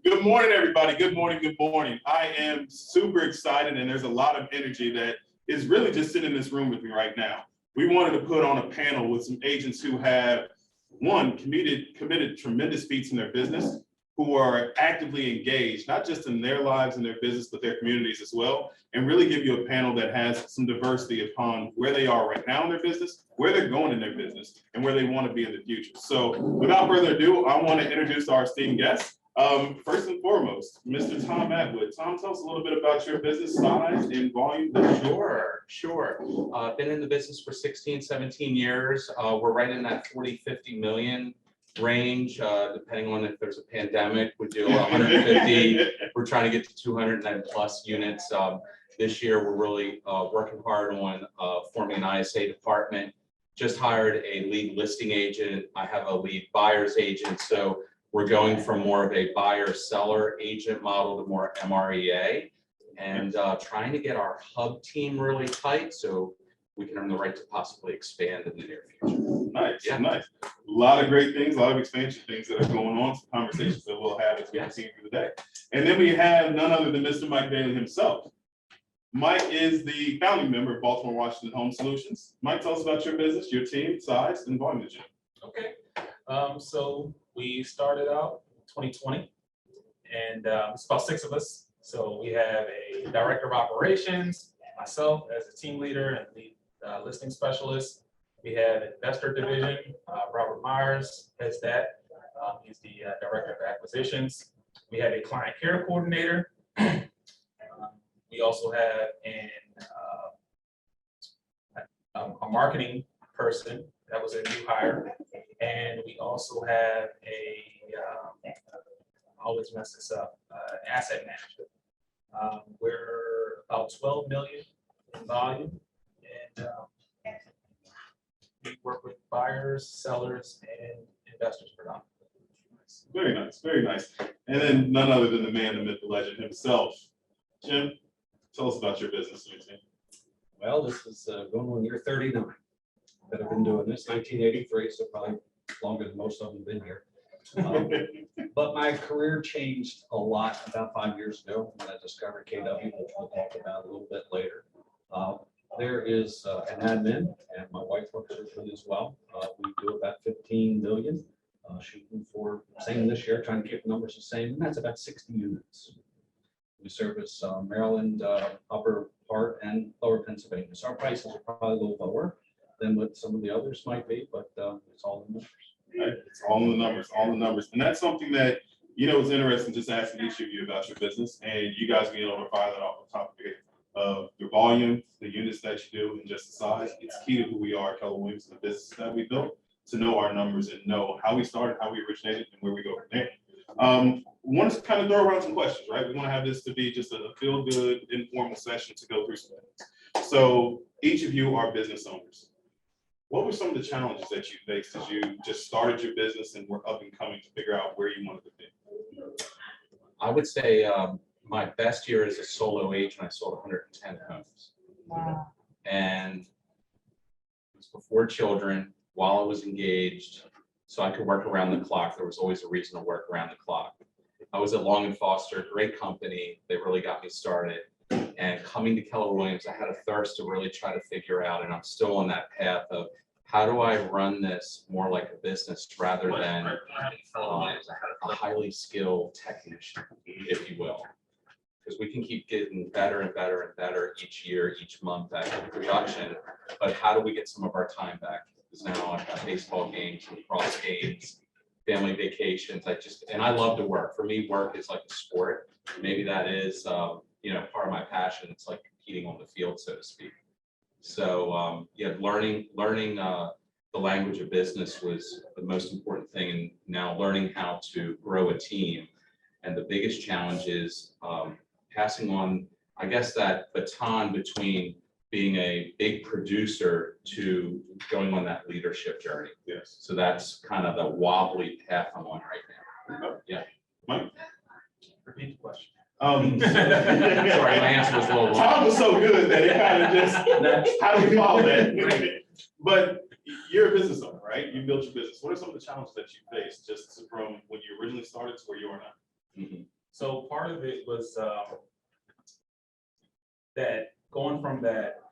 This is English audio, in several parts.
Good morning, everybody. Good morning. Good morning. I am super excited, and there's a lot of energy that is really just sitting in this room with me right now. We wanted to put on a panel with some agents who have, one, committed tremendous feats in their business, who are actively engaged, not just in their lives and their business, but their communities as well, and really give you a panel that has some diversity upon where they are right now in their business, where they're going in their business, and where they want to be in the future. So without further ado, I want to introduce our esteemed guests. First and foremost, Mr. Tom Atwood. Tom, tell us a little bit about your business size and volume. Sure. Been in the business for 16, 17 years. We're right in that 40, 50 million range, depending on if there's a pandemic. We do 150. We're trying to get to 209 plus units. This year, we're really working hard on forming an ISA department. Just hired a lead listing agent. I have a lead buyer's agent. So we're going from more of a buyer-seller agent model to more MREA, and trying to get our hub team really tight so we can earn the right to possibly expand in the near future. Nice. A lot of great things, a lot of expansion things that are going on, some conversations that we'll have as we continue through the day. And then we have none other than Mr. Mike Bailey himself. Mike is the founding member of Baltimore, Washington Home Solutions. Mike, tell us about your business, your team, size, and volume. Okay, so we started out in 2020, and it's about 6 of us. So we have a director of operations, myself as a team leader and the listing specialist. We have an investor division, Robert Myers heads that. He's the director of acquisitions. We have a client care coordinator. We also have a marketing person that was a new hire. And we also have I always mess this up, asset management. We're about 12 million in volume, and we work with buyers, sellers, and investors predominantly. Very nice, very nice. And then none other than the man, the myth, the legend himself. Jim, tell us about your business. Well, this is going on year 39. But I've been doing this 1983, so probably longer than most of them have been here. But my career changed a lot about 5 years ago when I discovered KW, which we'll talk about a little bit later. There is an admin, and my wife works with me as well. We do about 15 million, shooting for same this year, trying to keep the numbers the same, and that's about 60 units. We service Maryland, upper part, and lower Pennsylvania. So our prices are probably a little lower than what some of the others might be, but it's all in the numbers. Right? It's all in the numbers. And that's something that, is interesting, just asking each of you about your business, and you guys being able to fire that off the top of your volume, the units that you do, and just the size. It's key to who we are at Keller Williams and the business that we built, to know our numbers and know how we started, how we originated, and where we go from there. Want to kind of throw around some questions, right? We want to have this to be just a feel-good, informal session to go through some things. So each of you are business owners. What were some of the challenges that you faced as you just started your business and were up and coming to figure out where you wanted to be? I would say my best year as a solo agent, I sold 110 homes. Wow. And it was before children, while I was engaged, so I could work around the clock. There was always a reason to work around the clock. I was at Long & Foster, great company. They really got me started. And coming to Keller Williams, I had a thirst to really try to figure out, and I'm still on that path of how do I run this more like a business rather than a highly skilled technician, if you will. Because we can keep getting better and better and better each year, each month at production. But how do we get some of our time back? Because now I've got baseball games, lacrosse games, family vacations. I love to work. For me, work is like a sport. Maybe that is, part of my passion. It's like competing on the field, so to speak. So learning the language of business was the most important thing, and now learning how to grow a team. And the biggest challenge is passing on, I guess, that baton between being a big producer to going on that leadership journey. Yes. So that's kind of the wobbly path I'm on right now. Yeah. Mike? Repeat the question. Sorry, my answer was a little long. Tom was so good that it kind of just, how do we follow that? But you're a business owner, right? You built your business. What are some of the challenges that you faced just from when you originally started to where you are now? Mhm. So part of it was that going from that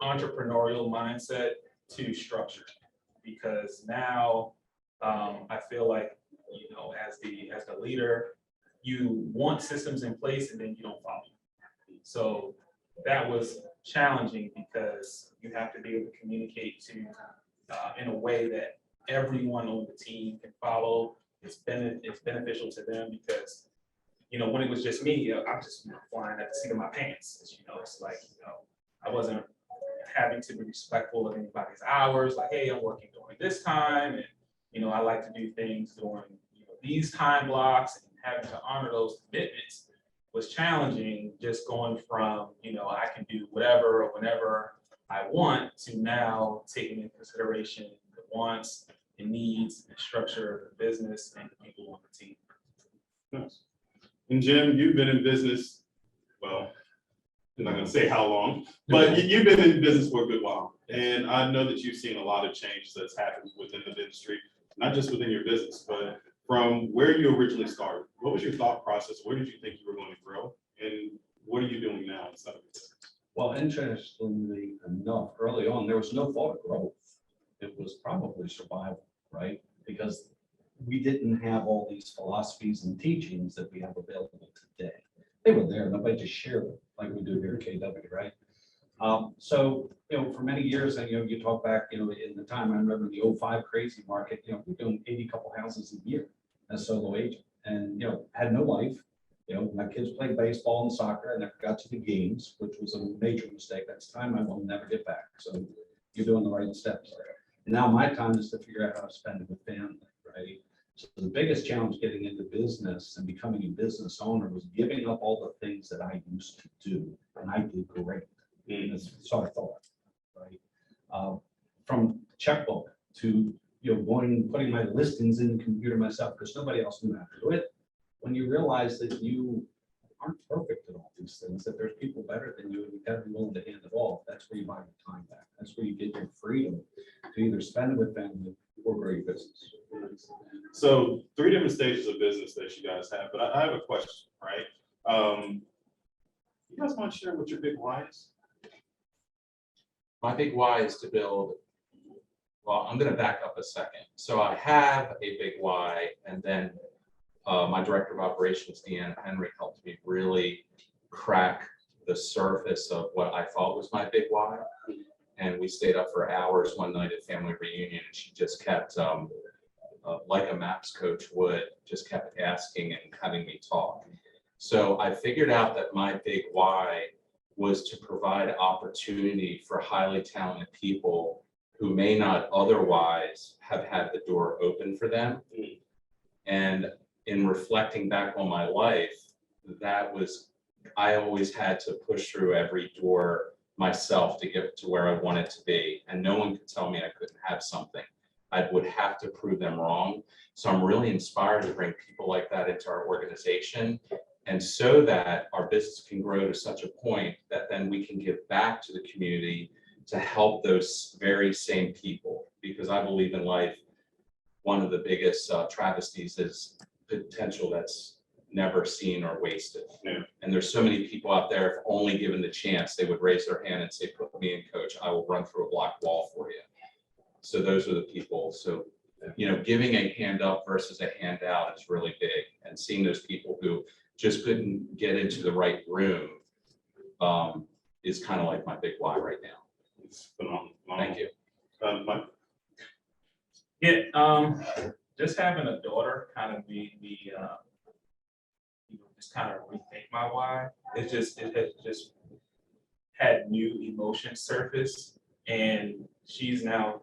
entrepreneurial mindset to structure, because now I feel like, you know, as the leader, you want systems in place and then you don't follow. So that was challenging because you have to be able to communicate to in a way that everyone on the team can follow. It's beneficial to them because, you know, when it was just me, I'm just, you know, flying at the seat of my pants. As you know, it's like, you know, I wasn't having to be respectful of anybody's hours. Like, hey, I'm working during this time, and you know, I like to do things during, you know, these time blocks, and having to honor those commitments was challenging. Just going from, you know, I can do whatever or whenever I want to now taking into consideration the wants and needs and structure of the business and the people on the team. Nice. And Jim, you've been in business, well, I'm not gonna say how long, but you've been in business for a good while. And I know that you've seen a lot of changes that's happened within the industry, not just within your business, but from where you originally started. What was your thought process? Where did you think you were going to grow? And what are you doing now inside of business? Well, interestingly enough, early on, there was no thought of growth. It was probably survival, right? Because we didn't have all these philosophies and teachings that we have available today. They were there, nobody just shared them like we do here at KW, right? So, you know, for many years, and, you know, you talk back, you know, in the time, I remember the '05 crazy market, you know, we're doing 80 couple houses a year as solo agent, and, you know, had no life. You know, my kids played baseball and soccer. I never got to the games, which was a major mistake. That's time I will never get back. So you're doing the right steps there. And now my time is to figure out how to spend it with family, right? So the biggest challenge getting into business and becoming a business owner was giving up all the things that I used to do, and I did great. So I thought, right? From checkbook to, you know, putting my listings in the computer myself because nobody else knew how to do it. When you realize that you aren't perfect at all these things, that there's people better than you, and you've got to be willing to hand it off. That's where you buy your time back. That's where you get your freedom to either spend it with family or grow your business. So 3 different stages of business that you guys have, but I have a question, right? You guys want to share what your big why is? My big why is to build, well, I'm gonna back up a second. So I have a big why, and then my director of operations, Deanna Henry, helped me really crack the surface of what I thought was my big why. And we stayed up for hours one night at family reunion, and she just kept, like a MAPS coach would, just kept asking and having me talk. So I figured out that my big why was to provide opportunity for highly talented people who may not otherwise have had the door open for them. And in reflecting back on my life, that was, I always had to push through every door myself to get to where I wanted to be. And no one could tell me I couldn't have something. I would have to prove them wrong. So I'm really inspired to bring people like that into our organization. And so that our business can grow to such a point that then we can give back to the community to help those very same people. Because I believe in life, one of the biggest travesties is potential that's never seen or wasted. Yeah. And there's so many people out there, if only given the chance, they would raise their hand and say, put me in, coach, I will run through a block wall for you. So those are the people. So, you know, giving a hand up versus a handout is really big. And seeing those people who just couldn't get into the right room is kind of like my big why right now. It's phenomenal. Thank you. Mike? Yeah, just having a daughter kind of made me, you know, just kind of rethink my why. It has just had new emotions surface, and she's now,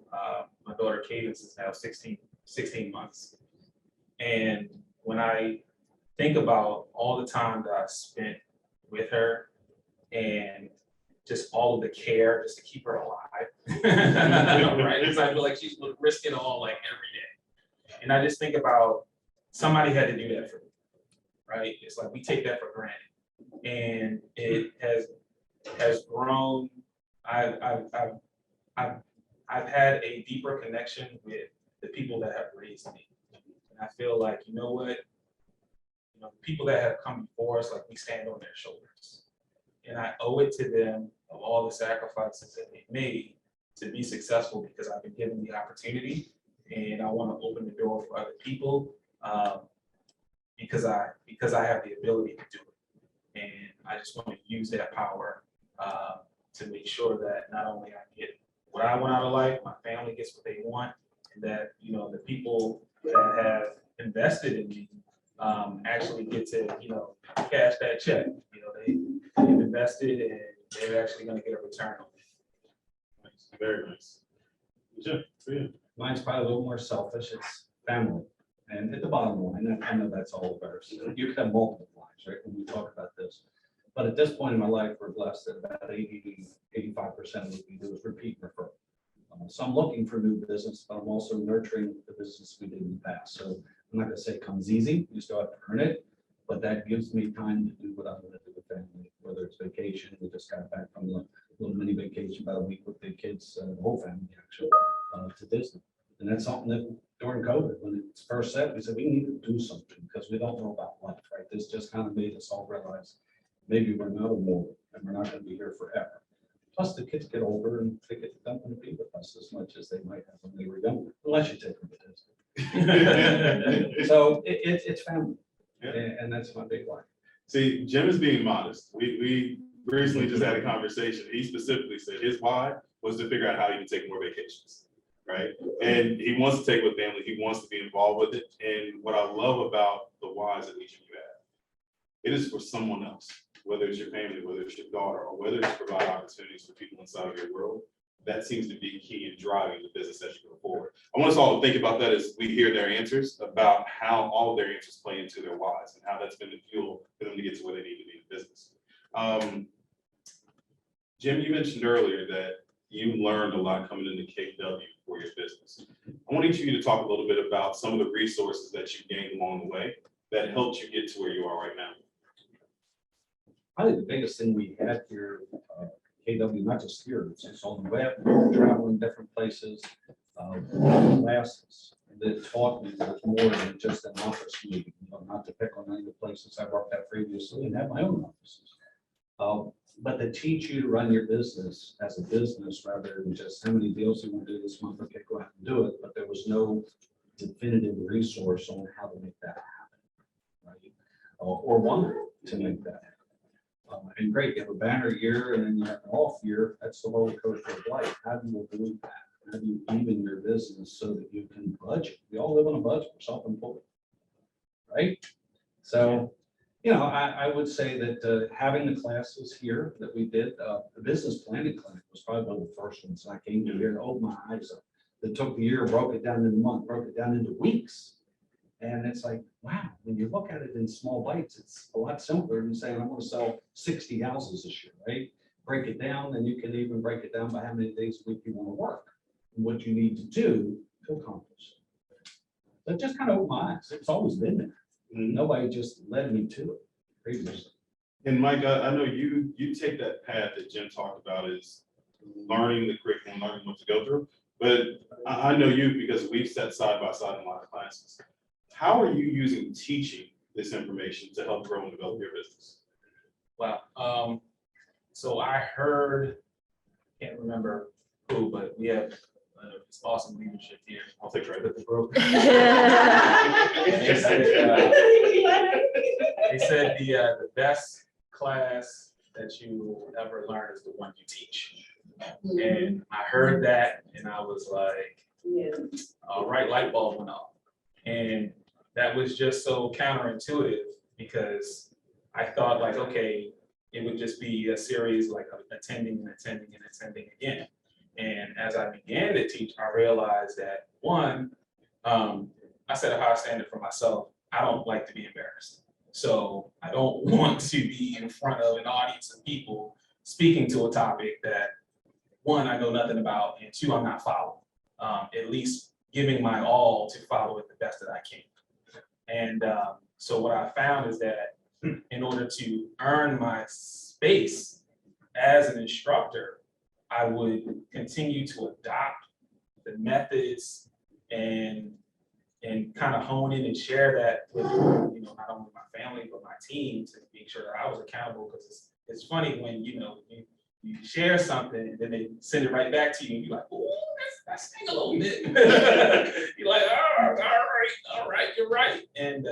my daughter Cadence is now 16 months. And when I think about all the time that I spent with her and just all of the care just to keep her alive, right? Because I feel like she's risking it all like every day. And I just think about somebody had to do that for me, right? It's like we take that for granted, and it has grown. I've had a deeper connection with the people that have raised me, and I feel like, you know what, the people that have come before us, like we stand on their shoulders. And I owe it to them of all the sacrifices that they made to be successful because I've been given the opportunity and I want to open the door for other people because I have the ability to do it. And I just want to use that power to make sure that not only I get what I want out of life, my family gets what they want, and that, the people that have invested in me actually get to, cash that check. They've invested and they're actually going to get a return on it. Nice, very nice. Jim, for you. Mine's probably a little more selfish. It's family. And at the bottom line, I know that's all of ours. You could have multiple lines, right, when we talk about this. But at this point in my life, we're blessed that about 80 to 85% of what we do is repeat and refer. So I'm looking for new business, but I'm also nurturing the business we did in the past. So I'm not going to say it comes easy. You still have to earn it, but that gives me time to do what I want to do with family, whether it's vacation. We just got back from a little mini vacation about a week with the kids, the whole family actually, to Disney. And that's something that during COVID, when it's first set, we said we need to do something because we don't know about life, right? This just kind of made us all realize maybe we're not immortal and we're not going to be here forever. Plus, the kids get older and they get to come and be with us as much as they might have when they were younger, unless you take them to Disney. So it's family, Yeah. and that's my big life. See, Jim is being modest. We recently just had a conversation. He specifically said his why was to figure out how he can take more vacations, right? And he wants to take with family. He wants to be involved with it. And what I love about the whys that each of you have, it is for someone else, whether it's your family, whether it's your daughter, or whether it's to provide opportunities for people inside of your world. That seems to be key in driving the business as you go forward. I want us all to think about that as we hear their answers, about how all of their answers play into their whys and how that's been the fuel for them to get to where they need to be in business. Jim, you mentioned earlier that you learned a lot coming into KW for your business. I want each of you to talk a little bit about some of the resources that you gained along the way that helped you get to where you are right now. I think the biggest thing we had here, KW, not just here, it's on the web, traveling different places, classes that taught me there's more than just an office meeting, not to pick on any of the places I worked at previously and have my own offices. But to teach you to run your business as a business rather than just how many deals you want to do this month, okay, go out and do it. But there was no definitive resource on how to make that happen, right? Or one to make that happen. And great, you have a banner year and then you have an off year. That's the roller coaster of life. How do you do that? How do you even your business so that you can budget? We all live on a budget. We're self-employed, right? So, I would say that having the classes here that we did, the business planning clinic was probably one of the first ones I came to here and opened my eyes up. That took the year, broke it down into month, broke it down into weeks. And it's like, wow, when you look at it in small bites, it's a lot simpler than saying, I'm going to sell 60 houses this year, right? Break it down, and you can even break it down by how many days a week you want to work and what you need to do to accomplish. So it just kind of opened my eyes. It's always been there. Nobody just led me to it previously. And Mike, I know you take that path that Jim talked about is learning the curriculum, learning what to go through. But I know you because we've sat side by side in a lot of classes. How are you using teaching this information to help grow and develop your business? Wow. So I heard, can't remember who, but we have this awesome leadership here. I'll take credit. With the group. They said the best class that you will ever learn is the one you teach. And I heard that and I was like, all right, light bulb went off. And that was just so counterintuitive because I thought like, okay, it would just be a series like of attending and attending and attending again. And as I began to teach, I realized that one, I set a high standard for myself. I don't like to be embarrassed. So I don't want to be in front of an audience of people speaking to a topic that one, I know nothing about, and two, I'm not following. At least giving my all to follow it the best that I can. And so what I found is that in order to earn my space as an instructor, I would continue to adopt the methods and and kind of hone in and share that with, not only my family, but my team to make sure that I was accountable. Because it's funny when, you share something and then they send it right back to you and you're like, oh, that's a little bit. You're like, oh, all right, you're right. And,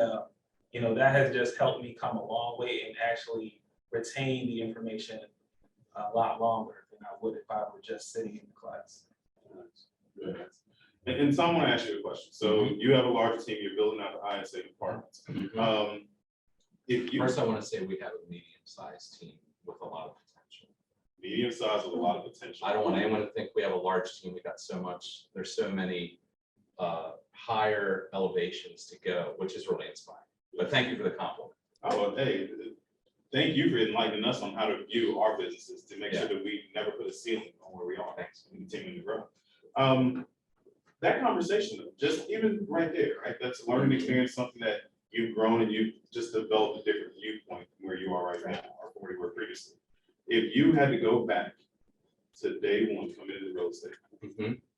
that has just helped me come a long way and actually retain the information a lot longer than I would if I were just sitting in the class. Good. And so I want to ask you a question. So you have a large team, you're building out the ISA departments. First, I want to say we have a medium-sized team with a lot of potential. Medium size with a lot of potential. I don't want anyone to think we have a large team. We got so much, there's so many higher elevations to go, which is really inspiring. But thank you for the compliment. Oh, well, hey, thank you for enlightening us on how to view our businesses to make sure that we never put a ceiling on where we are. Thanks. And continuing to grow. That conversation, though, just even right there, right? That's a learning experience, something that you've grown and you've just developed a different viewpoint from where you are right now or where you were previously. If you had to go back to day one coming into real estate,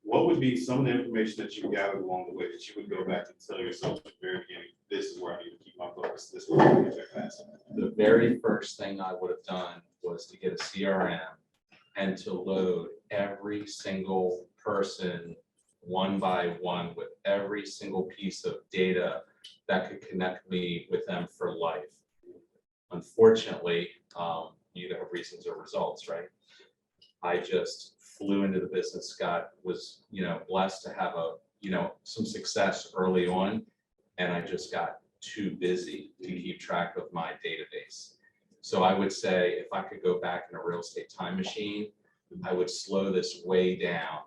what would be some of the information that you gathered along the way that you would go back and tell yourself at the very beginning, this is where I need to keep my focus, this is where I need to get fast? The very first thing I would have done was to get a CRM and to load every single person one by one with every single piece of data that could connect me with them for life. Unfortunately, you have reasons or results, right? I just flew into the business, was blessed to have some success early on, and I just got too busy to keep track of my database. So I would say if I could go back in a real estate time machine, I would slow this way down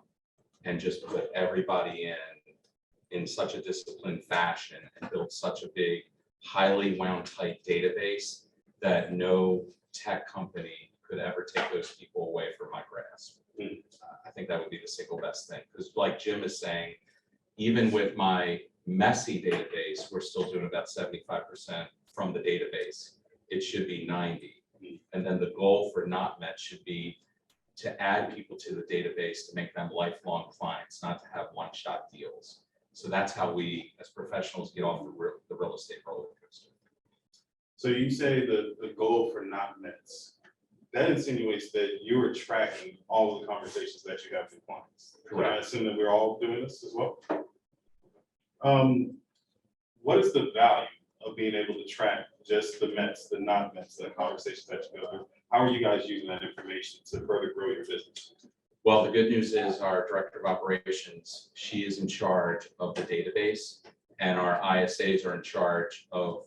and just put everybody in such a disciplined fashion and build such a big, highly wound tight database that no tech company could ever take those people away from my grasp. I think that would be the single best thing. Because like Jim is saying, even with my messy database, we're still doing about 75% from the database. It should be 90. And then the goal for not met should be to add people to the database to make them lifelong clients, not to have one-shot deals. So that's how we, as professionals, get off the real estate roller coaster. So you say the goal for not mets, that insinuates that you are tracking all of the conversations that you have with clients. Correct. I assume that we're all doing this as well. What is the value of being able to track just the mets, the not mets, the conversations that you go through? How are you guys using that information to further grow your business? Well, the good news is our director of operations, she is in charge of the database, and our ISAs are in charge of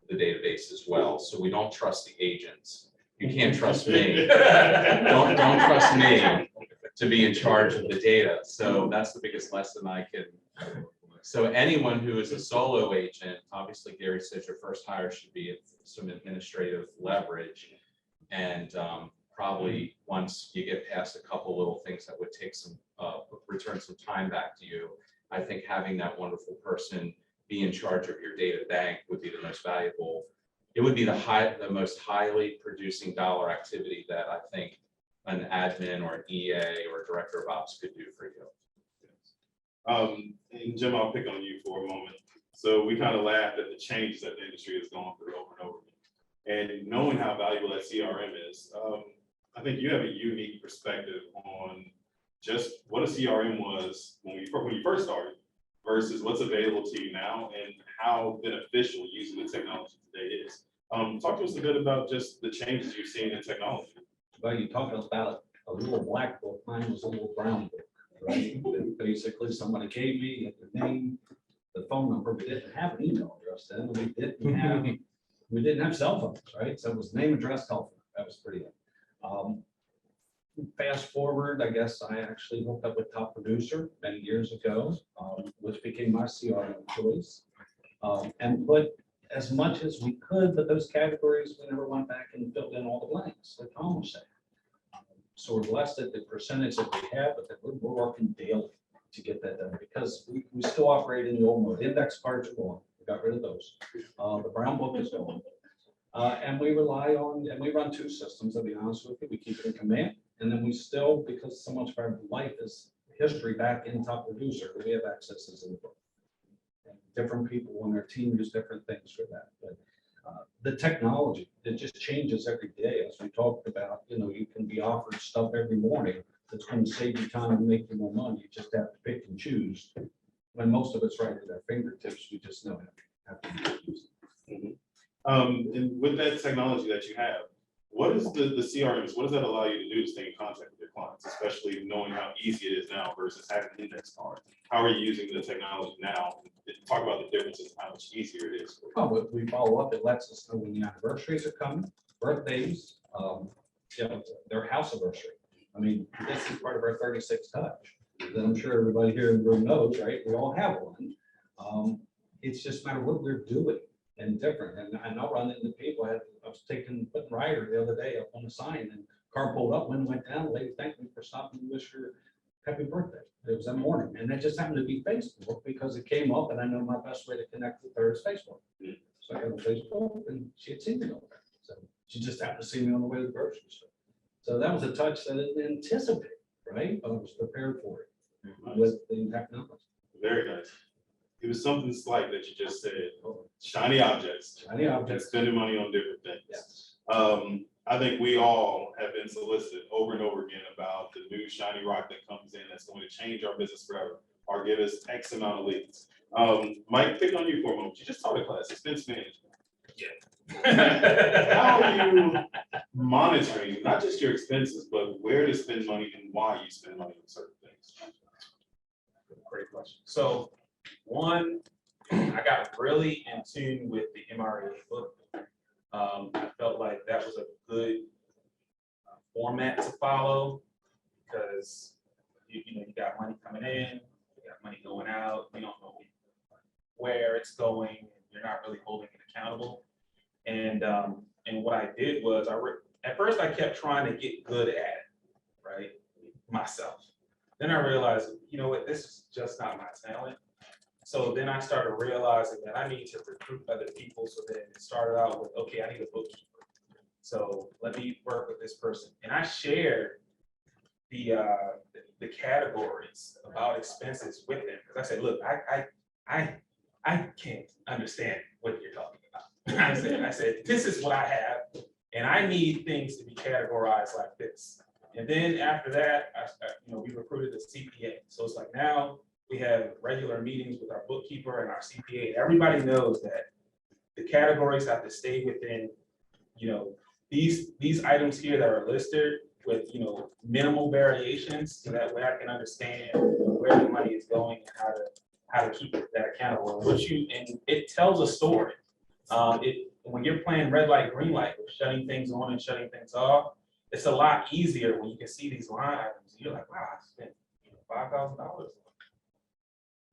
the database as well. So we don't trust the agents. You can't trust me. Don't trust me to be in charge of the data. So that's the biggest lesson I can. So anyone who is a solo agent, obviously Gary says your first hire should be some administrative leverage. And probably once you get past a couple little things that would take some, return some time back to you, I think having that wonderful person be in charge of your data bank would be the most valuable. It would be the most highly producing dollar activity that I think an admin or an EA or a director of ops could do for you. And Jim, I'll pick on you for a moment. So we kind of laughed at the changes that the industry has gone through over and over again. And knowing how valuable that CRM is, I think you have a unique perspective on just what a CRM was when you first started versus what's available to you now and how beneficial using the technology today is. Talk to us a bit about just the changes you've seen in technology. Well, you're talking about a little black book, mine was a little brown book, right? Basically, somebody gave me the name, the phone number. We didn't have an email address then. We didn't have cell phones, right? So it was name, address, telephone. That was pretty good. Fast forward, I guess I actually hooked up with Top Producer many years ago, which became my CRM choice, and put as much as we could, but those categories, we never went back and filled in all the blanks, like Tom was saying. So we're blessed at the percentage that we have, but that we're working daily to get that done because we still operate in the old mode. Index cards are gone. We got rid of those. The brown book is gone. And we rely on, and we run two systems, to be honest with you. We keep it in command. And then we still, because so much of our life is history back in Top Producer, we have accesses in the book. And different people on their team use different things for that. But the technology, it just changes every day. As we talked about, you can be offered stuff every morning that's going to save you time and make you more money. You just have to pick and choose. When most of it's right at our fingertips, we just know how to use it. And with that technology that you have, what is the CRMs? What does that allow you to do to stay in contact with your clients, especially knowing how easy it is now versus having an index card? How are you using the technology now? Talk about the differences and how much easier it is for you. Oh, but we follow up. It lets us know when the anniversaries are coming, birthdays, their house anniversary. I mean, this is part of our 36 touch that I'm sure everybody here in the room knows, right? We all have one. It's just a matter of what we're doing and different. And I'll run into people. I was putting rider the other day up on the sign, and car pulled up, wind went down, lady thanked me for stopping to wish her happy birthday. It was that morning, and it just happened to be Facebook because it came up, and I know my best way to connect with her is Facebook. So I got on Facebook, and she had seen me over there. So she just happened to see me on the way to the grocery store. So that was a touch that I didn't anticipate, right? But I was prepared for it with the technology. Very nice. It was something slight that you just said. Shiny objects. Shiny objects. Spending money on different things. Yes. I think we all have been solicited over and over again about the new shiny rock that comes in that's going to change our business forever or give us X amount of leads. Mike, pick on you for a moment. You just taught a class, expense management. Yeah. How are you monitoring not just your expenses, but where to spend money and why you spend money on certain things? Great question. So one, I got really in tune with the MRA book. I felt like that was a good format to follow because you got money coming in, you got money going out, you don't know where it's going, you're not really holding it accountable. And what I did was at first I kept trying to get good at it, right, myself. Then I realized, you know what, this is just not my talent. So then I started realizing that I need to recruit other people. So then it started out with, okay, I need a bookkeeper. So let me work with this person. And I shared the categories about expenses with them. Because I said, look, I can't understand what you're talking about. I said, this is what I have, and I need things to be categorized like this. And then after that, we recruited a CPA. So it's like now we have regular meetings with our bookkeeper and our CPA. Everybody knows that the categories have to stay within, these items here that are listed with, minimal variations. So that way I can understand where the money is going and how to keep that accountable. And it tells a story. When you're playing red light, green light, with shutting things on and shutting things off, it's a lot easier when you can see these line items. You're like, wow, I spent $5,000.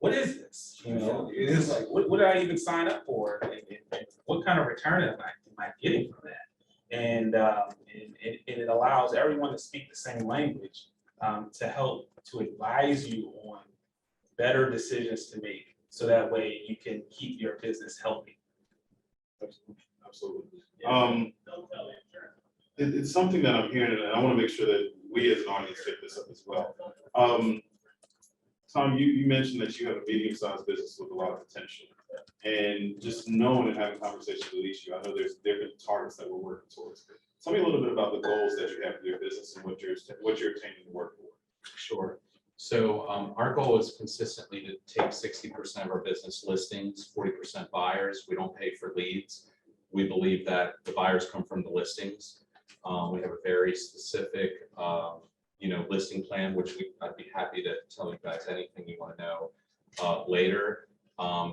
What is this? It's like, what did I even sign up for? And what kind of return am I getting from that? And it allows everyone to speak the same language to help to advise you on better decisions to make, so that way you can keep your business healthy. Absolutely. It's something that I'm hearing, and I want to make sure that we as an audience pick this up as well. Tom, you mentioned that you have a medium-sized business with a lot of potential, and just knowing and having conversations with each of you, I know there's different targets that we're working towards. Tell me a little bit about the goals that you have for your business and what you're attaining to work for. Sure. So our goal is consistently to take 60% of our business listings, 40% buyers. We don't pay for leads. We believe that the buyers come from the listings. We have a very specific, listing plan, which I'd be happy to tell you guys anything you want to know later.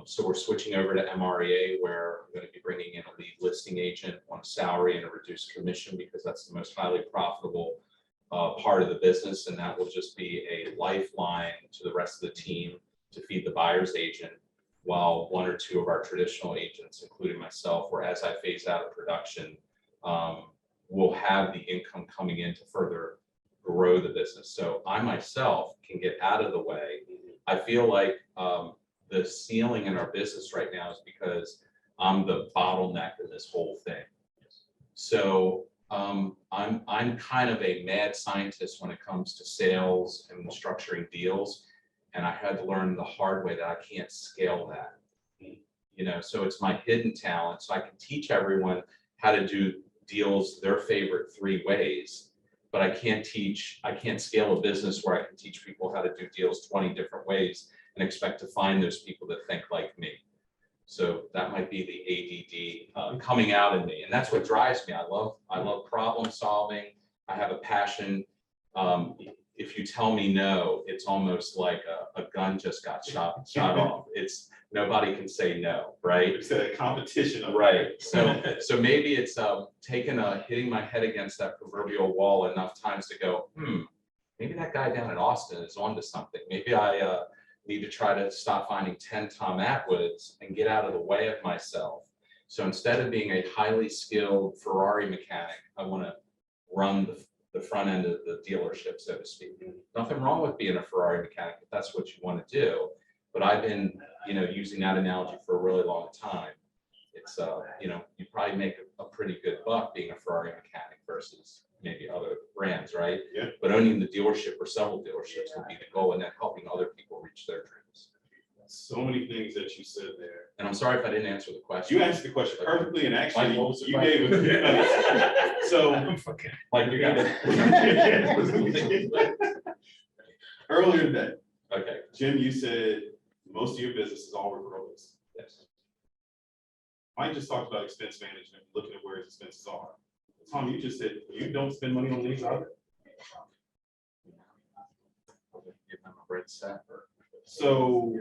So we're switching over to MREA, where we're going to be bringing in a lead listing agent on a salary and a reduced commission, because that's the most highly profitable part of the business, and that will just be a lifeline to the rest of the team to feed the buyer's agent, while one or two of our traditional agents, including myself, or as I phase out of production, will have the income coming in to further grow the business. So I myself can get out of the way. I feel like the ceiling in our business right now is because I'm the bottleneck in this whole thing. So I'm kind of a mad scientist when it comes to sales and structuring deals, and I had to learn the hard way that I can't scale that. You know, so it's my hidden talent. So I can teach everyone how to do deals their favorite 3 ways, but I can't scale a business where I can teach people how to do deals 20 different ways and expect to find those people that think like me. So that might be the ADD coming out in me, and that's what drives me. I love problem solving. I have a passion. If you tell me no, it's almost like a gun just got shot off. It's nobody can say no, right? It's a competition. Of Right. So maybe it's hitting my head against that proverbial wall enough times to go, maybe that guy down in Austin is onto something. Maybe I need to try to stop finding 10 Tom Atwoods and get out of the way of myself. So instead of being a highly skilled Ferrari mechanic, I want to run the front end of the dealership, so to speak. Nothing wrong with being a Ferrari mechanic if that's what you want to do. But I've been, using that analogy for a really long time. It's, you probably make a pretty good buck being a Ferrari mechanic versus maybe other brands, right? Yeah. But owning the dealership or several dealerships would be the goal, and then helping other people reach their dreams. So many things that you said there. And I'm sorry if I didn't answer the question. You answered the question perfectly, and actually, Mike, what was the you gave it. So Like you got it. earlier today, Okay. Jim, you said most of your business is all referrals. Yes. Mike just talked about expense management, looking at where his expenses are. Tom, you just said you don't spend money on leads either. Give them a red set or. So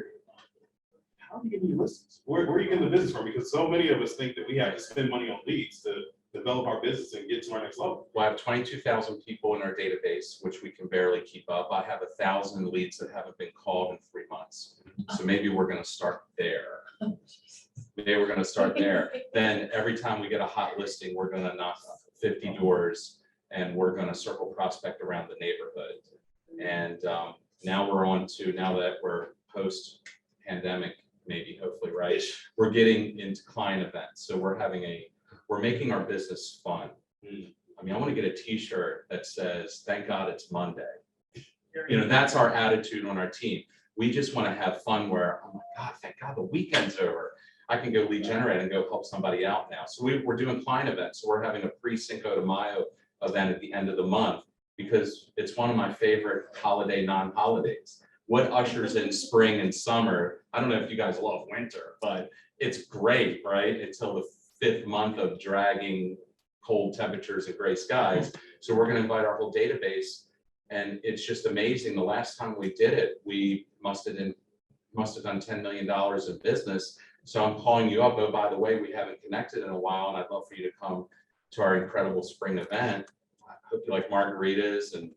how are you getting your listings? Where are you getting the business from? Because so many of us think that we have to spend money on leads to develop our business and get to our next level. Well, I have 22,000 people in our database, which we can barely keep up. I have 1,000 leads that haven't been called in 3 months. So maybe we're going to start there. Then every time we get a hot listing, we're going to knock 50 doors and we're going to circle prospect around the neighborhood. And now that we're post pandemic, maybe hopefully, right? We're getting into client events. So we're making our business fun. I mean, I want to get a t-shirt that says, thank God it's Monday. That's our attitude on our team. We just want to have fun where, oh my God, thank God the weekend's over. I can go lead generate and go help somebody out now. So we're doing client events. So we're having a pre-Cinco de Mayo event at the end of the month because it's one of my favorite holiday non-holidays. What ushers in spring and summer? I don't know if you guys love winter, but it's great, right? Until the 5th month of dragging cold temperatures and gray skies. So we're going to invite our whole database, and it's just amazing. The last time we did it, we must have done $10 million of business. So I'm calling you up. Oh, by the way, we haven't connected in a while, and I'd love for you to come to our incredible spring event. I hope you like margaritas and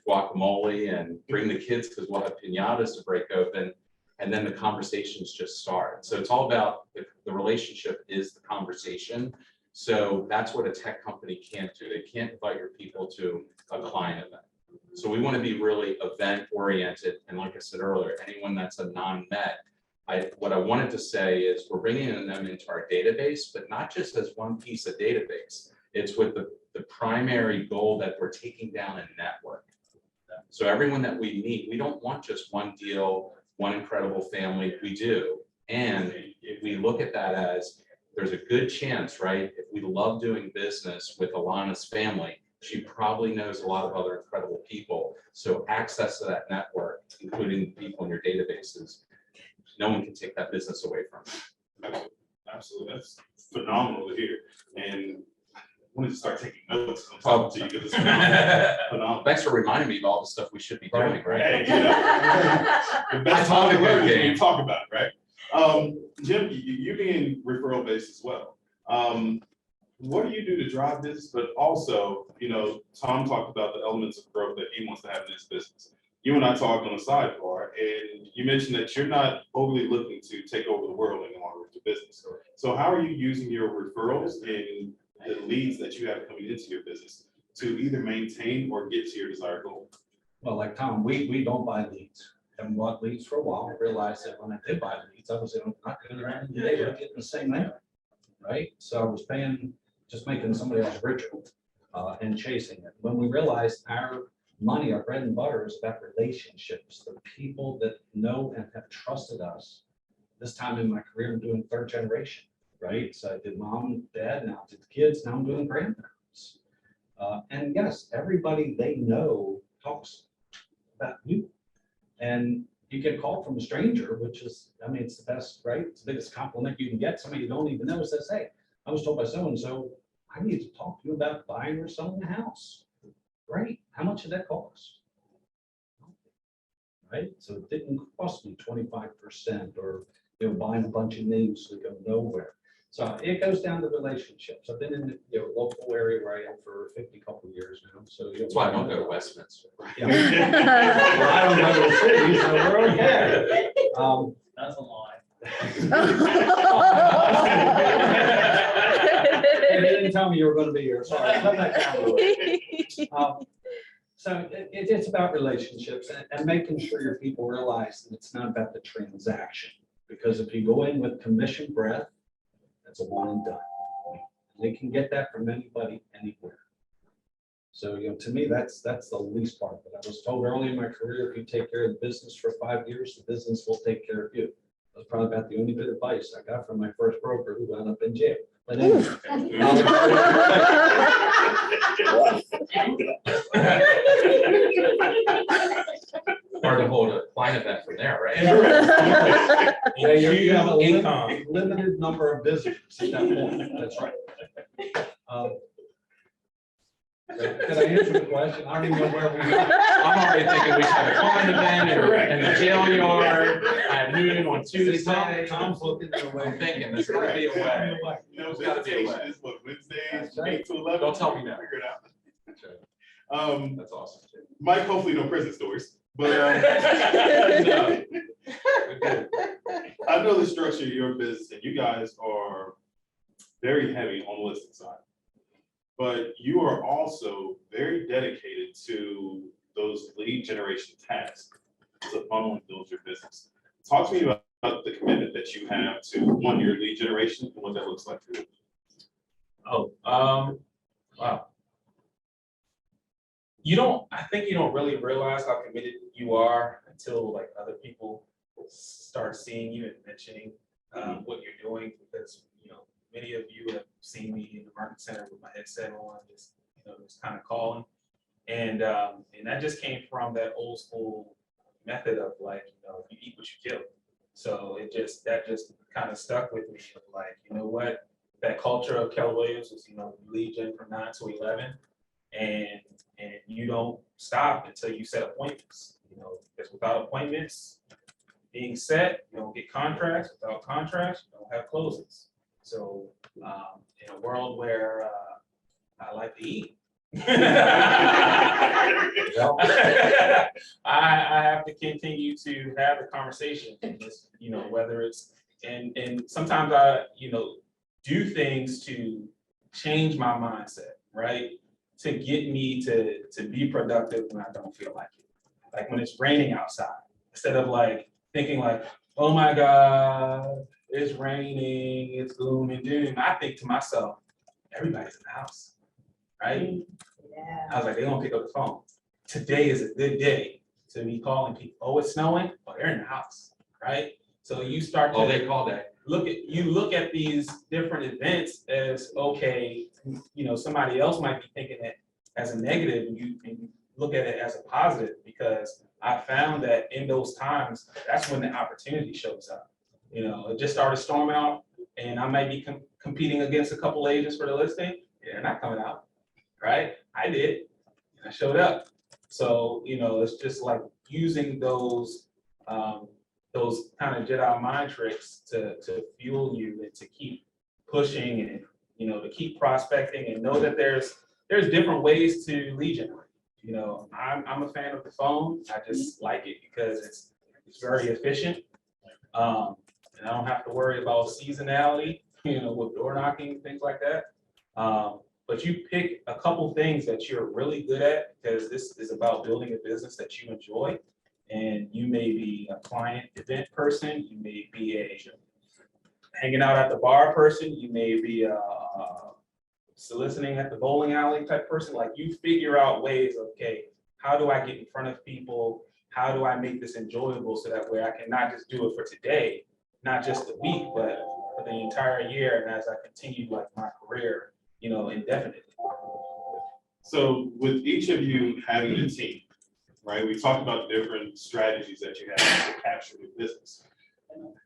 guacamole, and bring the kids because we'll have piñatas to break open. And then the conversations just start. So it's all about the relationship is the conversation. So that's what a tech company can't do. They can't invite your people to a client event. So we want to be really event oriented. And like I said earlier, anyone that's a non-met, what I wanted to say is we're bringing them into our database, but not just as one piece of database. It's with the primary goal that we're taking down a network. So everyone that we meet, we don't want just one deal, one incredible family. We do. And if we look at that as there's a good chance, right? If we love doing business with Alana's family, she probably knows a lot of other incredible people. So access to that network, including people in your databases, no one can take that business away from you. Absolutely. That's phenomenal to hear. And I wanted to start taking notes and talk to you because it's phenomenal. Thanks for reminding me of all the stuff we should be doing, right? Hey, the best I talk time a to good learn is when game. you talk about it, right? Jim, you being referral based as well. What do you do to drive business? But also, Tom talked about the elements of growth that he wants to have in his business. You and I talked on a sidebar, and you mentioned that you're not overly looking to take over the world any longer with your business. So how are you using your referrals and the leads that you have coming into your business to either maintain or get to your desired goal? Well, like Tom, we don't buy leads. Haven't bought leads for a while. I realized that when I did buy leads, I was not going around the day getting the same thing, right? So I was just making somebody else richer and chasing it. When we realized our money, our bread and butter is about relationships, the people that know and have trusted us this time in my career, I'm doing third generation, right? So I did mom, dad, now I did the kids, now I'm doing grandparents. And yes, everybody they know talks about you. And you get a call from a stranger, which is, I mean, it's the best, right? It's the biggest compliment you can get. Somebody you don't even know says, hey, I was told by so-and-so, I need to talk to you about buying or selling a house. Great. How much did that cost? Right? So it didn't cost me 25% or, buying a bunch of names that go nowhere. So it goes down to relationships. I've been in the local area where I am for 50 couple of years now. So That's why I don't go to Westminster. Yeah. Well, I don't go to the city, so we're okay. That's a lie. They didn't tell me you were going to be here. Sorry. Let that down a little. So it's about relationships and making sure your people realize that it's not about the transaction. Because if you go in with commission breath, that's a one and done. They can get that from anybody, anywhere. So, to me, that's the least part of it. I was told early in my career, if you take care of the business for 5 years, the business will take care of you. That's probably about the only bit of advice I got from my first broker who wound up in jail. But anyway. Hard to hold a client back from there, right? Yeah, you have a Income. limited number of visitors at that point. That's right. Can I answer the question? I don't even know where we are. I'm already thinking we should have a fun event in the jail yard at noon on Tuesday. Tom's looking their way. I'm thinking there's gotta be a way. There's gotta be a way. visitation is what, Wednesdays, That's right. 8 to 11? Don't tell me that. Figure it out. That's awesome. Too. Mike, hopefully no prison stories, but no. I know the structure of your business and you guys are very heavy on the listing side, but you are also very dedicated to those lead generation tasks to funneling build your business. Talk to me about the commitment that you have to one, your lead generation and what that looks like for you. Wow. I think you don't really realize how committed you are until like other people start seeing you and mentioning what you're doing, because many of you have seen me in the market center with my headset on, just kind of calling, and that just came from that old school method of like, you eat what you kill. So that just kind of stuck with me, like, what, that culture of Keller Williams was, lead gen from 9 to 11, and you don't stop until you set appointments, because without appointments being set, you don't get contracts. Without contracts, you don't have closings. So in a world where I like to eat, I have to continue to have the conversation, whether it's, and sometimes I, do things to change my mindset, right? To get me to be productive when I don't feel like it. Like when it's raining outside, instead of like thinking like, oh my God, it's raining, it's gloom and doom. I think to myself, everybody's in the house, right? Yeah. I was like, they don't pick up the phone. Today is a good day to be calling people. Oh, it's snowing? Oh, they're in the house, right? So you start to They call that. look at these different events as, okay, somebody else might be thinking it as a negative, and you look at it as a positive, because I found that in those times, that's when the opportunity shows up. It just started storming out, and I might be competing against a couple agents for the listing. They're not coming out, right? I did, and I showed up. So, it's just like using those kind of Jedi mind tricks to fuel you and to keep pushing and, to keep prospecting, and know that there's different ways to lead generate. I'm a fan of the phone. I just like it because it's very efficient. And I don't have to worry about seasonality, with door knocking, things like that. But you pick a couple things that you're really good at, because this is about building a business that you enjoy. And you may be a client event person, you may be a hanging out at the bar person, you may be a soliciting at the bowling alley type person. Like, you figure out ways of, okay, how do I get in front of people? How do I make this enjoyable so that way I can not just do it for today, not just the week, but for the entire year, and as I continued like my career, indefinitely. So with each of you having a team, right? We talked about different strategies that you have to capture new business.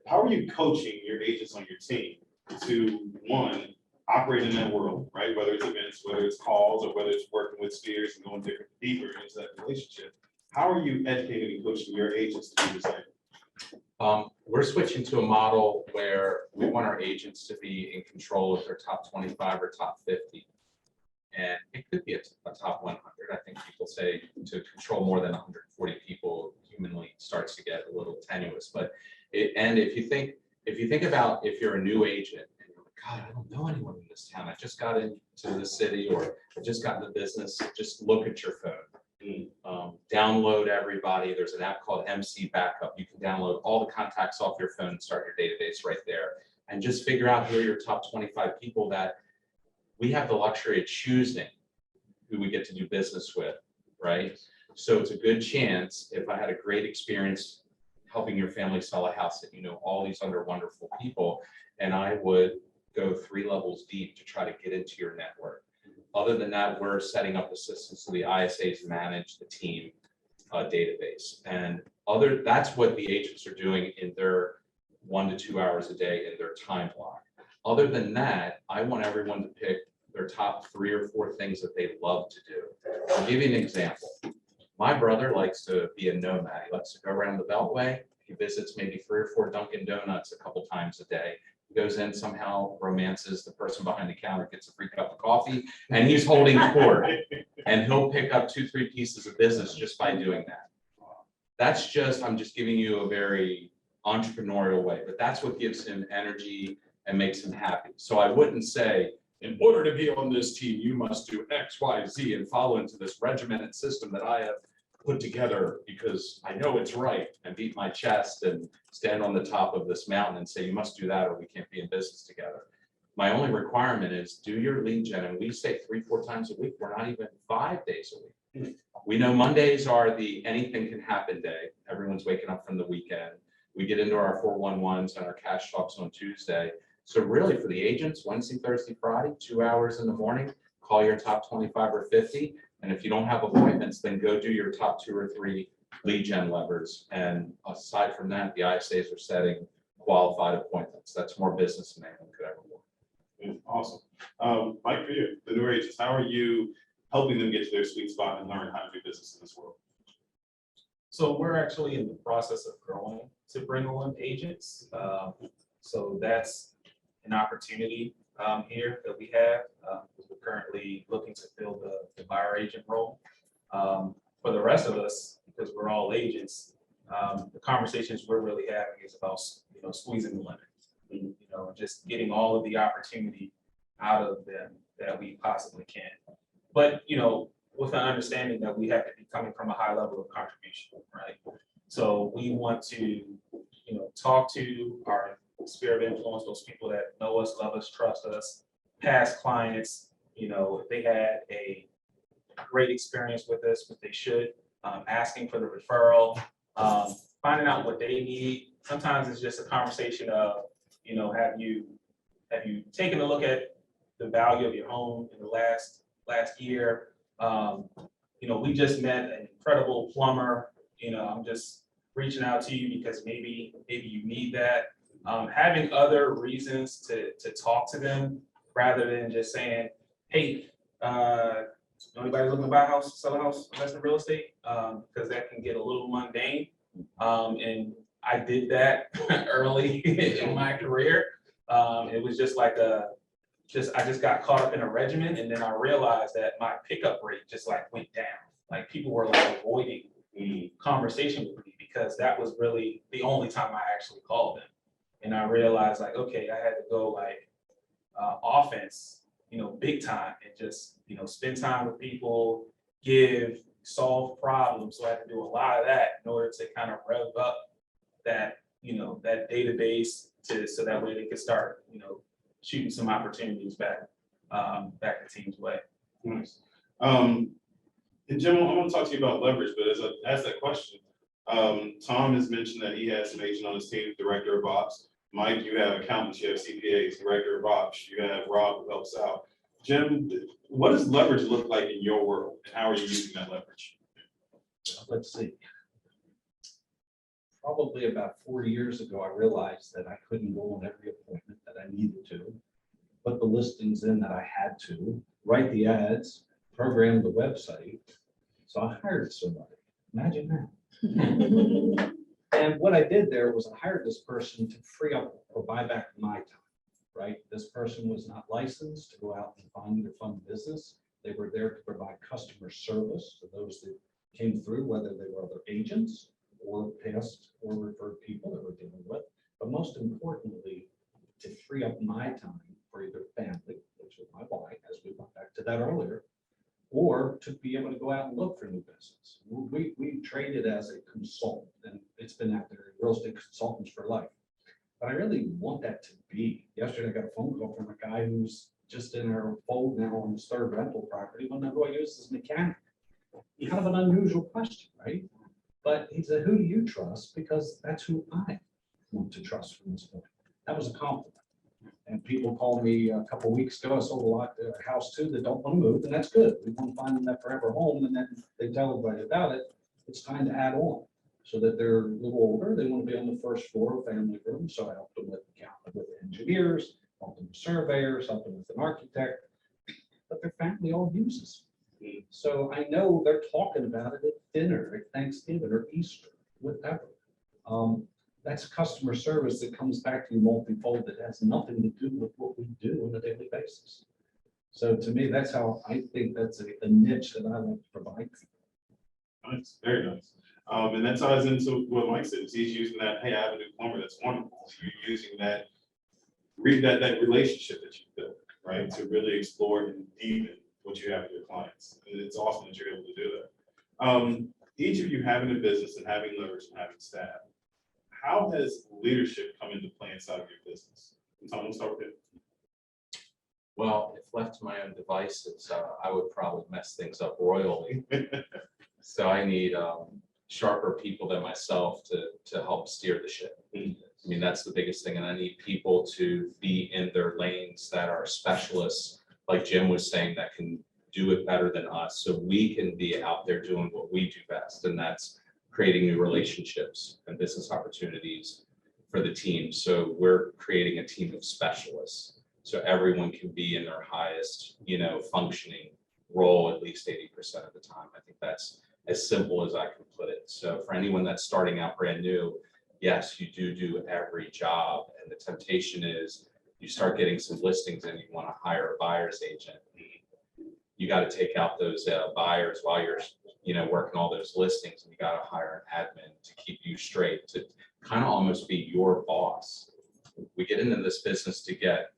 How are you coaching your agents on your team to, one, operate in that world, right? Whether it's events, whether it's calls, or whether it's working with spheres and going deeper into that relationship. How are you educating and coaching your agents to do the same? We're switching to a model where we want our agents to be in control of their top 25 or top 50. And it could be a top 100. I think people say to control more than 140 people humanly starts to get a little tenuous. But if you think about if you're a new agent and you're like, God, I don't know anyone in this town. I just got into the city, or I just got into business. Just look at your phone. Download everybody. There's an app called MC Backup. You can download all the contacts off your phone and start your database right there. And just figure out who are your top 25 people that we have the luxury of choosing who we get to do business with, right? So it's a good chance, if I had a great experience helping your family sell a house, that all these other wonderful people, and I would go 3 levels deep to try to get into your network. Other than that, we're setting up a system so the ISAs manage the team database. And that's what the agents are doing in their 1 to 2 hours a day in their time block. Other than that, I want everyone to pick their top 3 or 4 things that they love to do. I'll give you an example. My brother likes to be a nomad. He likes to go around the Beltway. He visits maybe 3 or 4 Dunkin' Donuts a couple times a day. He goes in, somehow romances the person behind the counter, gets a free cup of coffee, and he's holding court. And he'll pick up 2, 3 pieces of business just by doing that. I'm just giving you a very entrepreneurial way, but that's what gives him energy and makes him happy. So I wouldn't say, in order to be on this team, you must do X, Y, Z and follow into this regimented system that I have put together because I know it's right, and beat my chest and stand on the top of this mountain and say, you must do that or we can't be in business together. My only requirement is do your lead gen, and we say 3, 4 times a week. We're not even 5 days a week. We know Mondays are the anything can happen day. Everyone's waking up from the weekend. We get into our 411s and our cash talks on Tuesday. So really for the agents, Wednesday, Thursday, Friday, 2 hours in the morning, call your top 25 or 50. And if you don't have appointments, then go do your top 2 or 3 lead gen levers. And aside from that, the ISAs are setting qualified appointments. That's more business than anyone could ever want. Awesome. Mike, for you, the new agents, how are you helping them get to their sweet spot and learn how to do business in this world? So we're actually in the process of growing to bring on agents. So that's an opportunity here that we have. We're currently looking to fill the buyer agent role. For the rest of us, because we're all agents, the conversations we're really having is about squeezing the lemon, just getting all of the opportunity out of them that we possibly can. But with an understanding that we have to be coming from a high level of contribution, right? So we want to talk to our sphere of influence, those people that know us, love us, trust us, past clients, if they had a great experience with us, what they should, asking for the referral, finding out what they need. Sometimes it's just a conversation of, have you taken a look at the value of your home in the last year? We just met an incredible plumber. I'm just reaching out to you because maybe you need that. Having other reasons to talk to them rather than just saying, hey, anybody looking to buy a house, sell a house, invest in real estate? Because that can get a little mundane. And I did that early in my career. It was just like I just got caught up in a regimen, and then I realized that my pickup rate just went down. Like people were avoiding the conversation with me because that was really the only time I actually called them. And I realized okay, I had to go offense, big time, and just, spend time with people, solve problems. So I had to do a lot of that in order to kind of rev up that, that database so that way they could start, shooting some opportunities back the team's way. Nice. And Jim, I want to talk to you about leverage, but as I ask that question, Tom has mentioned that he has an agent on his team, director of ops, Mike, you have accountants, you have CPAs, director of ops, you have Rob who helps out. Jim, what does leverage look like in your world, and how are you using that leverage? Let's see. Probably about 4 years ago, I realized that I couldn't go on every appointment that I needed to, put the listings in that I had to, write the ads, program the website. So I hired somebody. Imagine that. And what I did there was I hired this person to free up or buy back my time, right? This person was not licensed to go out and find or fund business. They were there to provide customer service to those that came through, whether they were other agents or past or referred people that we're dealing with. But most importantly, to free up my time for either family, which was my wife, as we went back to that earlier, or to be able to go out and look for new business. We traded as a consultant, and it's been out there, real estate consultants for life. But I really want that to be. Yesterday, I got a phone call from a guy who's just in our fold now on his third rental property. Well, now who I use as mechanic. Kind of an unusual question, right? But he said, who do you trust? Because that's who I want to trust from this point. That was a compliment. And people called me a couple of weeks ago. I sold a lot, a house too, that don't want to move, and that's good. We want to find them that forever home, and then they tell everybody about it. It's time to add on, so that they're a little older. They want to be on the first floor of family room. So I helped them with engineers, helped them with surveyors, helped them with an architect. But their family all uses. So I know they're talking about it at dinner, at Thanksgiving or Easter, whatever. That's customer service that comes back to you multifold that has nothing to do with what we do on a daily basis. So to me, that's how I think that's a niche that I like to provide. Nice, very nice. And that ties into what Mike said. He's using that, hey, I have a new plumber, that's wonderful. So you're using that, that relationship that you built, right? To really explore and deepen what you have with your clients. And it's awesome that you're able to do that. Each of you having a business and having leverage and having staff, how has leadership come into play inside of your business? And Tom, we'll start with you. Well, if left to my own devices, I would probably mess things up royally. So I need sharper people than myself to help steer the ship. I mean, that's the biggest thing. And I need people to be in their lanes that are specialists, like Jim was saying, that can do it better than us. So we can be out there doing what we do best. And that's creating new relationships and business opportunities for the team. So we're creating a team of specialists. So everyone can be in their highest, functioning role at least 80% of the time. I think that's as simple as I can put it. So for anyone that's starting out brand new, yes, you do every job. And the temptation is you start getting some listings and you want to hire a buyer's agent. You got to take out those buyers while you're, working all those listings, and you got to hire an admin to keep you straight, to kind of almost be your boss. We get into this business to get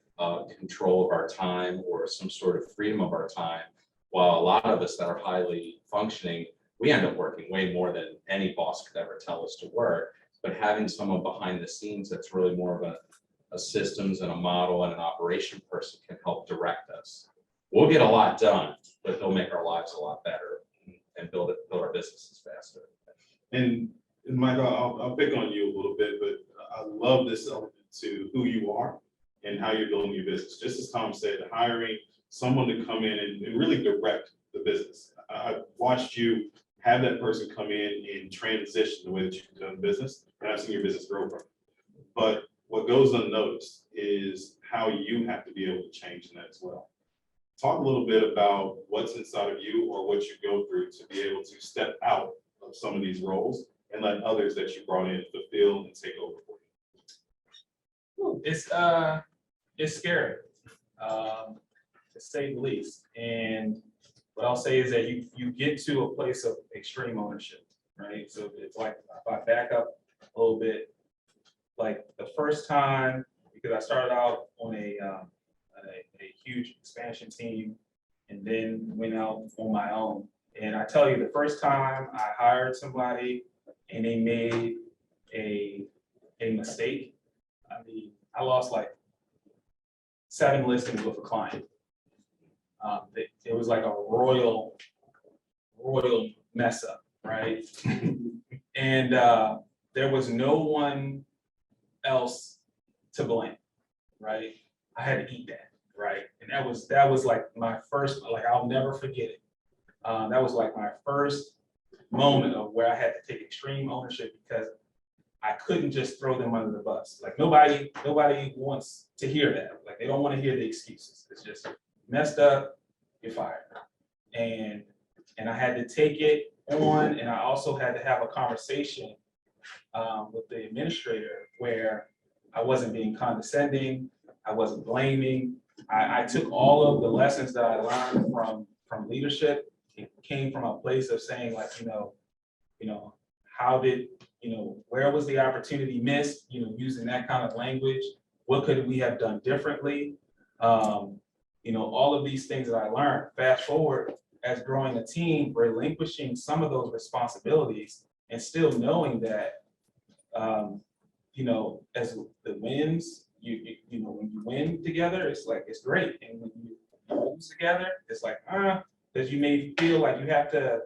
control of our time or some sort of freedom of our time, while a lot of us that are highly functioning, we end up working way more than any boss could ever tell us to work. But having someone behind the scenes that's really more of a systems and a model and an operation person can help direct us. We'll get a lot done, but they'll make our lives a lot better and build our businesses faster. And Michael, I'll pick on you a little bit, but I love this element to who you are and how you're building your business. Just as Tom said, hiring someone to come in and really direct the business. I've watched you have that person come in and transition the way that you've done business, and I've seen your business grow from it. But what goes unnoticed is how you have to be able to change in that as well. Talk a little bit about what's inside of you or what you go through to be able to step out of some of these roles and let others that you brought in fulfill and take over for you. It's scary, to say the least. And what I'll say is that you get to a place of extreme ownership, right? So it's like, if I back up a little bit, like the first time, because I started out on a huge expansion team and then went out on my own. And I tell you, the first time I hired somebody and they made a mistake, I mean, I lost like 7 listings with a client. It was like a royal mess up, right? And there was no one else to blame, right? I had to eat that, right? And that was like my first, like I'll never forget it. That was like my first moment of where I had to take extreme ownership because I couldn't just throw them under the bus. Like nobody wants to hear that. Like they don't want to hear the excuses. It's just messed up, you're fired. And I had to take it on, and I also had to have a conversation with the administrator where I wasn't being condescending, I wasn't blaming. I took all of the lessons that I learned from leadership. It came from a place of saying like, how did, where was the opportunity missed, using that kind of language? What could we have done differently? All of these things that I learned, fast forward as growing a team, relinquishing some of those responsibilities and still knowing that, as the wins, when you win together, it's like, it's great. And when you lose together, it's like, because you may feel like you have to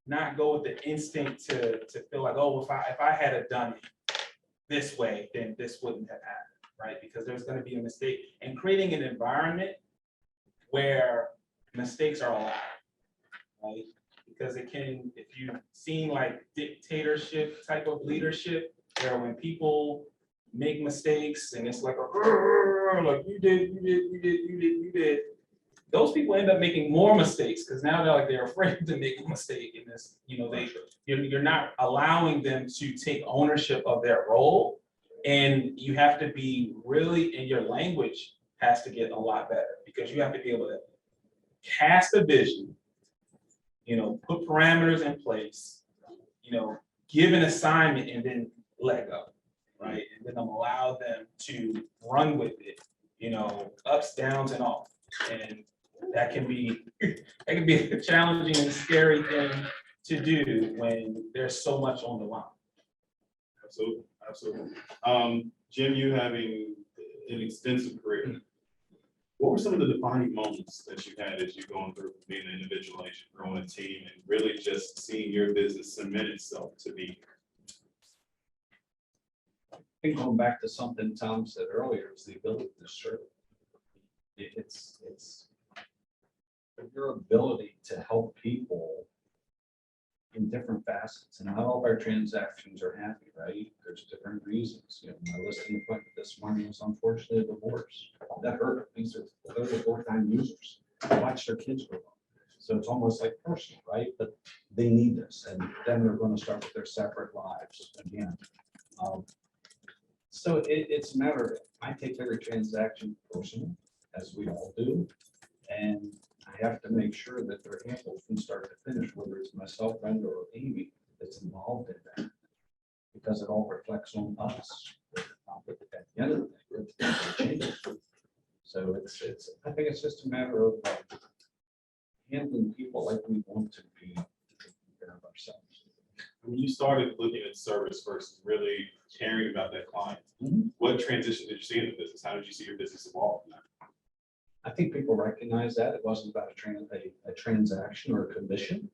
not go with the instinct to feel like, oh, if I had have done it this way, then this wouldn't have happened, right? Because there's going to be a mistake, and creating an environment where mistakes are allowed, right? Because it can, if you've seen like dictatorship type of leadership, where when people make mistakes and it's like like you did. Those people end up making more mistakes because now they're afraid to make a mistake in this. You're not allowing them to take ownership of their role, and you have to be really, and your language has to get a lot better because you have to be able to cast a vision, put parameters in place, give an assignment and then let go, right? And then allow them to run with it, ups, downs, and all. And that can be a challenging and scary thing to do when there's so much on the line. Absolutely. Jim, you having an extensive career, what were some of the defining moments that you had as you're going through being an individual agent, growing a team, and really just seeing your business cement itself to be? I think going back to something Tom said earlier, is the ability to serve. It's your ability to help people in different facets, and not all of our transactions are happy, right? There's different reasons. My listing appointment this morning was unfortunately a divorce. That hurt. These are third or 4th-time users. Watch their kids grow up. So it's almost like personal, right? But they need this, and then they're going to start with their separate lives again. So it's a matter of, I take every transaction personal, as we all do, and I have to make sure that they're handled from start to finish, whether it's myself, Brenda, or Amy that's involved in that, because it all reflects on us. At the end of the day, we're the changes. So I think it's just a matter of handling people like we want to be taking care of ourselves. When you started looking at service versus really caring about that client, what transition did you see in the business? How did you see your business evolve? I think people recognize that it wasn't about a transaction or a commission,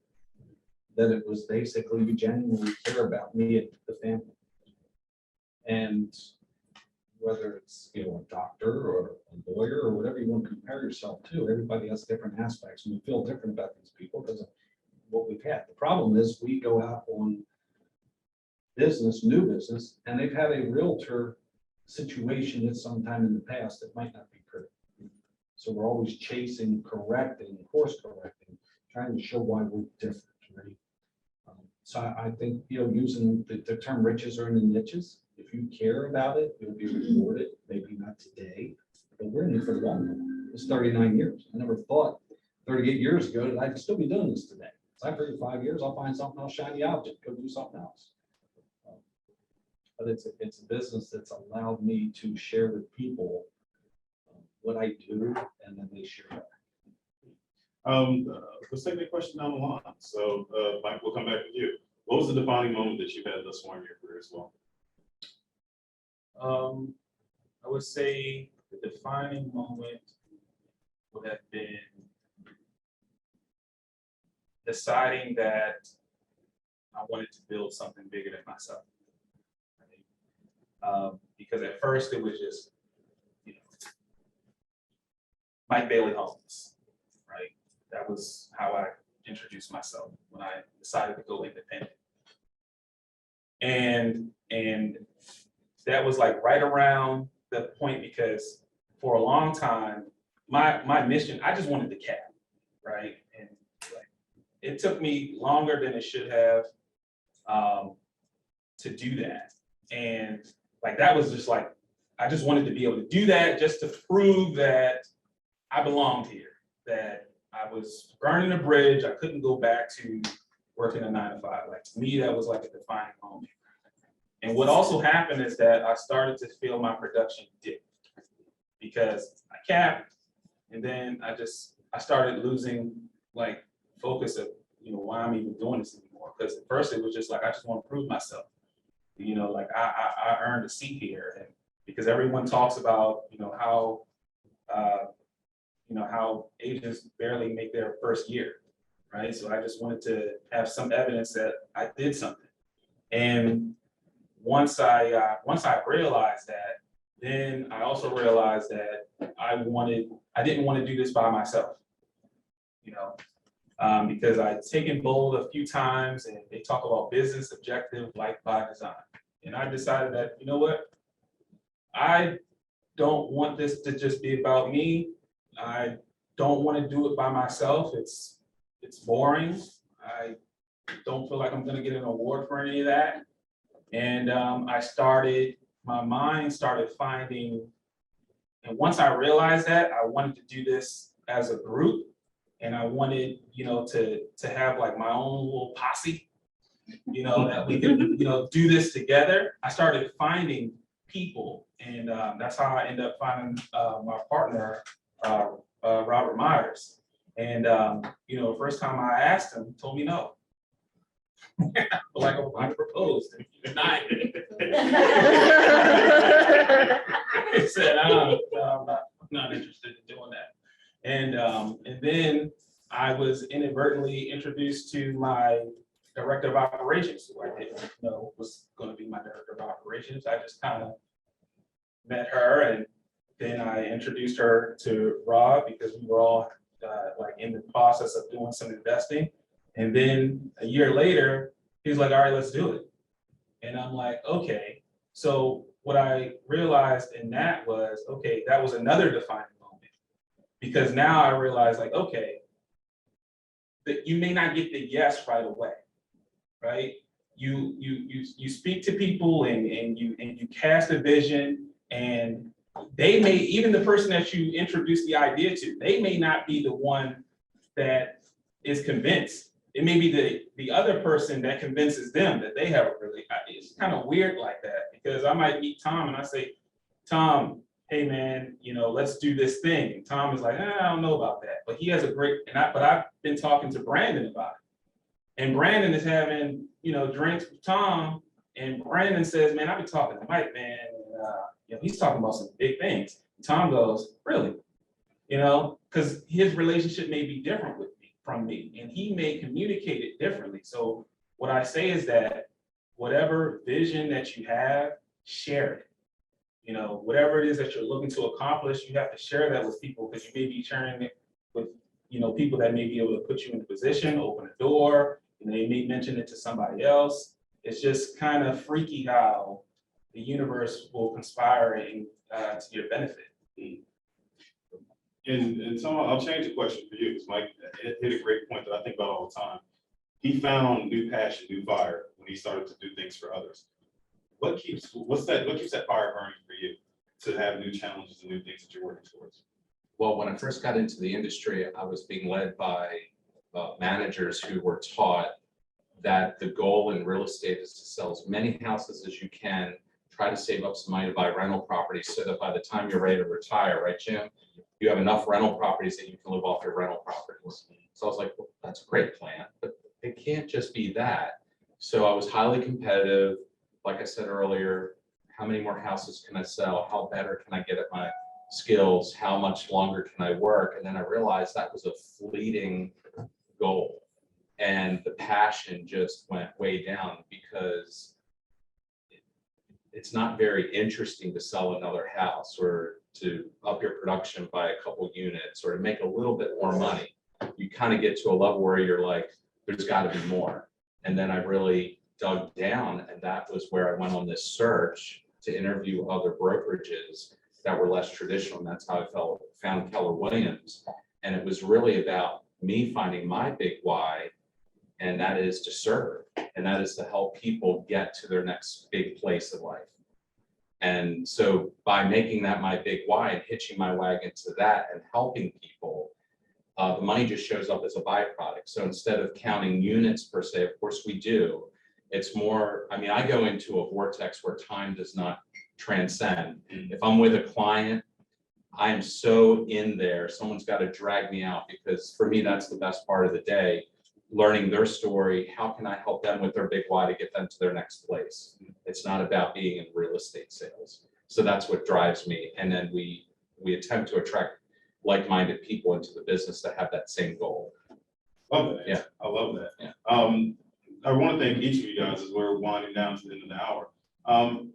that it was basically you genuinely care about me and the family. And whether it's a doctor or a lawyer or whatever you want to compare yourself to, everybody has different aspects, and we feel different about these people because of what we've had. The problem is we go out on new business, and they've had a realtor situation at some time in the past that might not be pretty. So we're always chasing, correcting, course correcting, trying to show why we're different, right? So I think, using the term riches are in the niches. If you care about it, you'll be rewarded. Maybe not today, but we're in it for the long run. It's 39 years. I never thought 38 years ago that I could still be doing this today. So I figured 5 years, I'll find something else, shiny object, go do something else. But it's a business that's allowed me to share with people what I do, and then they share that. Let's take the question down the line. So, Mike, we'll come back with you. What was the defining moment that you've had thus far in your career as well? I would say the defining moment would have been deciding that I wanted to build something bigger than myself. Because at first it was just, you know, Mike Bailey Homes, right? That was how I introduced myself when I decided to go independent. And that was like right around the point, because for a long time, my mission, I just wanted the cap, right? And like, it took me longer than it should have to do that. And like, that was just like, I just wanted to be able to do that just to prove that I belonged here, that I was burning a bridge. I couldn't go back to working a 9 to 5. Like, to me, that was like a defining moment. And what also happened is that I started to feel my production dip, because I capped, and then I started losing like focus of, you know, why I'm even doing this anymore. Because at first it was just like, I just want to prove myself, you know, like I earned a seat here, and because everyone talks about, you know, how agents barely make their first year, right? So I just wanted to have some evidence that I did something. And once I realized that, then I also realized that I didn't want to do this by myself, you know, because I'd taken Bold a few times, and they talk about business objective, like by design. And I decided that, you know what, I don't want this to just be about me. I don't want to do it by myself. It's boring. I don't feel like I'm going to get an award for any of that. And my mind started finding, and once I realized that, I wanted to do this as a group, and I wanted, you know, to have like my own little posse, you know, that we could, you know, do this together. I started finding people, and that's how I ended up finding my partner, Robert Myers. And you know, first time I asked him, he told me no. Like I proposed, and he denied it. He said, I'm not interested in doing that. And then I was inadvertently introduced to my director of operations, who I didn't know was going to be my director of operations. I just kind of met her, and then I introduced her to Rob, because we were all like in the process of doing some investing. And then a year later, he was like, all right, let's do it. And I'm like, okay. So what I realized in that was, okay, that was another defining moment, because now I realized, like, okay, that you may not get the yes right away, right? You speak to people, and you cast a vision, and they may, even the person that you introduce the idea to, they may not be the one that is convinced. It may be the other person that convinces them that they have a really, it's kind of weird like that, because I might meet Tom and I say, Tom, hey man, you know, let's do this thing. And Tom is like, I don't know about that, but he has a great, but I've been talking to Brandon about it. And Brandon is having, you know, drinks with Tom, and Brandon says, man, I've been talking to Mike, man. And, you know, he's talking about some big things. And Tom goes, really? You know, because his relationship may be different from me, and he may communicate it differently. So what I say is that whatever vision that you have, share it. You know, whatever it is that you're looking to accomplish, you have to share that with people, because you may be sharing it with, you know, people that may be able to put you in a position, open a door, and they may mention it to somebody else. It's just kind of freaky how the universe will conspire to your benefit. And so I'll change the question for you, because Mike hit a great point that I think about all the time. He found new passion, new fire when he started to do things for others. What keeps that fire burning for you to have new challenges and new things that you're working towards? Well, when I first got into the industry, I was being led by managers who were taught that the goal in real estate is to sell as many houses as you can, try to save up some money to buy rental properties, so that by the time you're ready to retire, right, Jim, you have enough rental properties that you can live off your rental properties. So I was like, well, that's a great plan, but it can't just be that. So I was highly competitive. Like I said earlier, how many more houses can I sell? How better can I get at my skills? How much longer can I work? And then I realized that was a fleeting goal. And the passion just went way down, because it's not very interesting to sell another house or to up your production by a couple units or to make a little bit more money. You kind of get to a level where you're like, there's got to be more. And then I really dug down, and that was where I went on this search to interview other brokerages that were less traditional. And that's how I found Keller Williams. And it was really about me finding my big why, and that is to serve. And that is to help people get to their next big place in life. And so by making that my big why and hitching my wagon to that and helping people, the money just shows up as a byproduct. So instead of counting units per se, of course we do, it's more, I mean, I go into a vortex where time does not transcend. If I'm with a client, I am so in there, someone's got to drag me out, because for me, that's the best part of the day. Learning their story, how can I help them with their big why to get them to their next place? It's not about being in real estate sales. So that's what drives me. And then we attempt to attract like-minded people into the business that have that same goal. Love that. Yeah. I love that. Yeah. I want to thank each of you guys as we're winding down to the end of the hour.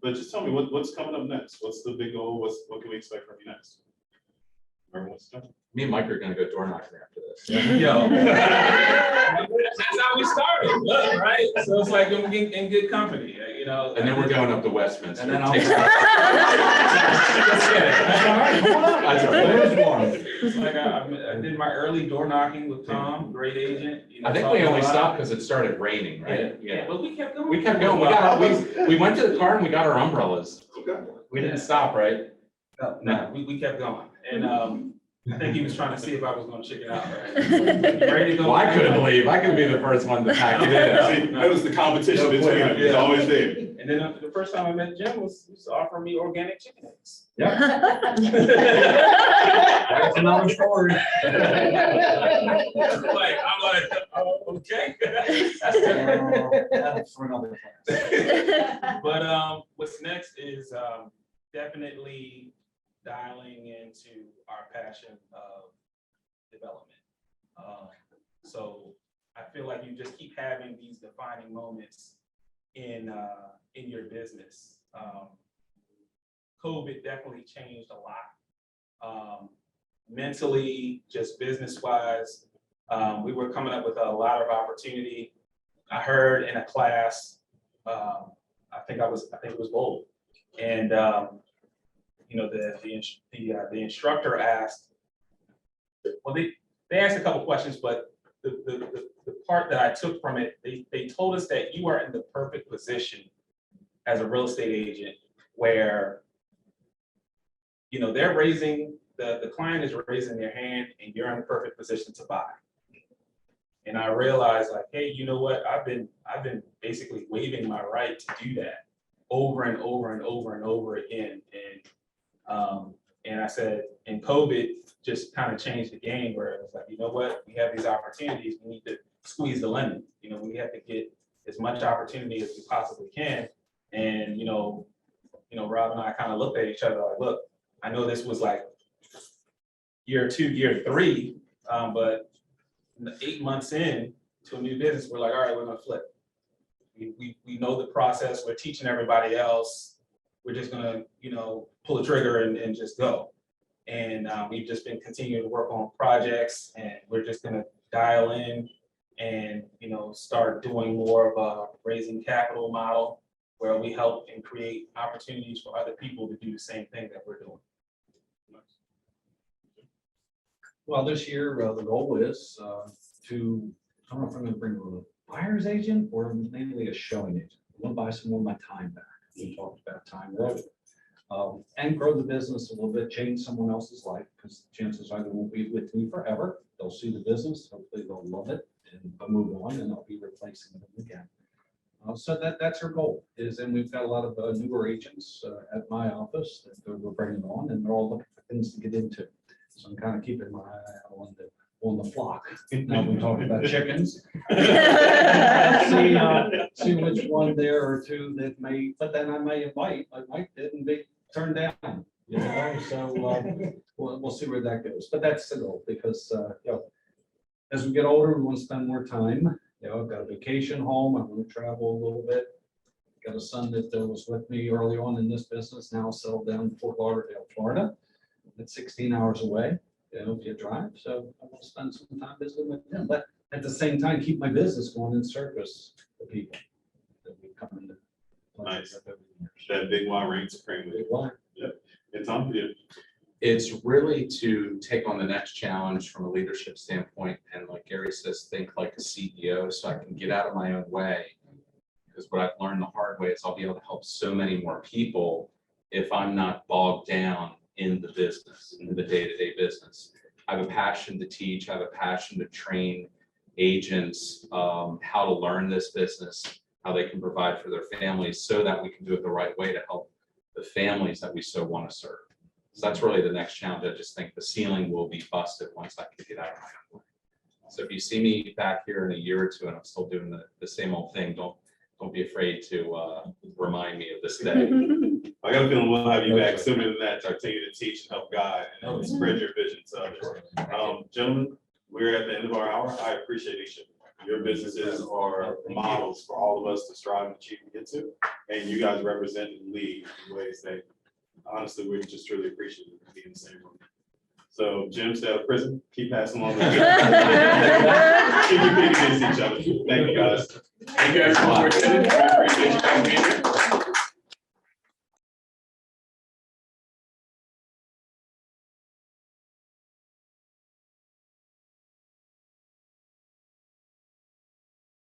But just tell me what's coming up next? What's the big goal? What can we expect from you next? Everyone's done. Me and Mike are gonna go door knocking after this. Yo. That's how we started, look, right? So it's like in good company, you know. And then we're going up to Westminster. And then I'll- Takes- That's all right. That's all right. It's like I did my early door knocking with Tom, great agent. You know, I think we only stopped because it started raining, Yeah, right? yeah, but we kept going. We kept going. We went to the car and we got our umbrellas. We didn't stop, right? No, we kept going. And I think he was trying to see if I was gonna chicken out, right? Ready to go. Well, I couldn't believe. I could be the first one to pack it in. See, notice the competition between them. It's always there. And then the first time I met Jim was offering me organic chicken eggs. That's another story. I'm like, oh, okay. That's for another class. But what's next is definitely dialing into our passion of development. So I feel like you just keep having these defining moments in your business. COVID definitely changed a lot. Mentally, just business-wise, we were coming up with a lot of opportunity. I heard in a class, I think it was Bold, and you know, the instructor asked, well, they asked a couple questions, but the part that I took from it, they told us that you are in the perfect position as a real estate agent where, you know, they're raising, the client is raising their hand and you're in the perfect position to buy. And I realized, like, hey, you know what? I've been basically waiving my right to do that over and over and over and over again. And I said, and COVID just kind of changed the game where it was like, you know what? We have these opportunities. We need to squeeze the lemon. You know, we have to get as much opportunity as we possibly can. And, you know, Rob and I kind of looked at each other like, look, I know this was like year 2, year 3, but 8 months in to a new business, we're like, all right, we're gonna flip. We know the process. We're teaching everybody else. We're just gonna, you know, pull the trigger and just go. And we've just been continuing to work on projects, and we're just gonna dial in and, you know, start doing more of a raising capital model where we help and create opportunities for other people to do the same thing that we're doing. Well, this year, the goal is to, I don't know if I'm gonna bring a buyer's agent or mainly a showing agent. I want to buy some more of my time back. We talked about time earlier. And grow the business a little bit, change someone else's life, because chances are they won't be with me forever. They'll see the business, hopefully they'll love it and they'll move on, and I'll be replacing them again. So that's our goal is, and we've got a lot of newer agents at my office that we're bringing on, and they're all looking for things to get into. So I'm kind of keeping my eye on the flock. Now we talk about chickens. See which one there or two that may, but then I may invite, like Mike did, and be turned down. You know, so we'll see where that goes. But that's the goal, because you know, as we get older, we want to spend more time. You know, I've got a vacation home. I want to travel a little bit. Got a son that was with me early on in this business, now settled down in Fort Lauderdale, Florida. It's 16 hours away, you know, if you drive, so I want to spend some time visiting with him, but at the same time, keep my business going and service the people that we come into. Nice. That big Y reigns supreme with Big you. line. It's on you. It's really to take on the next challenge from a leadership standpoint. And like Gary says, think like a CEO so I can get out of my own way. Because what I've learned the hard way is I'll be able to help so many more people if I'm not bogged down in the business, in the day-to-day business. I have a passion to teach. I have a passion to train agents how to learn this business, how they can provide for their families so that we can do it the right way to help the families that we so want to serve. So that's really the next challenge. I just think the ceiling will be busted once I can get out of my own way. So if you see me back here in a year or two and I'm still doing the same old thing, don't be afraid to remind me of this day. I got a feeling we'll have you back sooner than that to continue to teach and help guide and spread your vision to others. Gentlemen, we're at the end of our hour. I appreciate each of you. Your businesses are models for all of us to strive and achieve and get to. And you guys represent and lead in ways that honestly, we're just truly appreciative of being in the same room. So Jim, stay out of prison, keep passing along. Keep competing against each other. Thank you guys. Thank you guys for attending.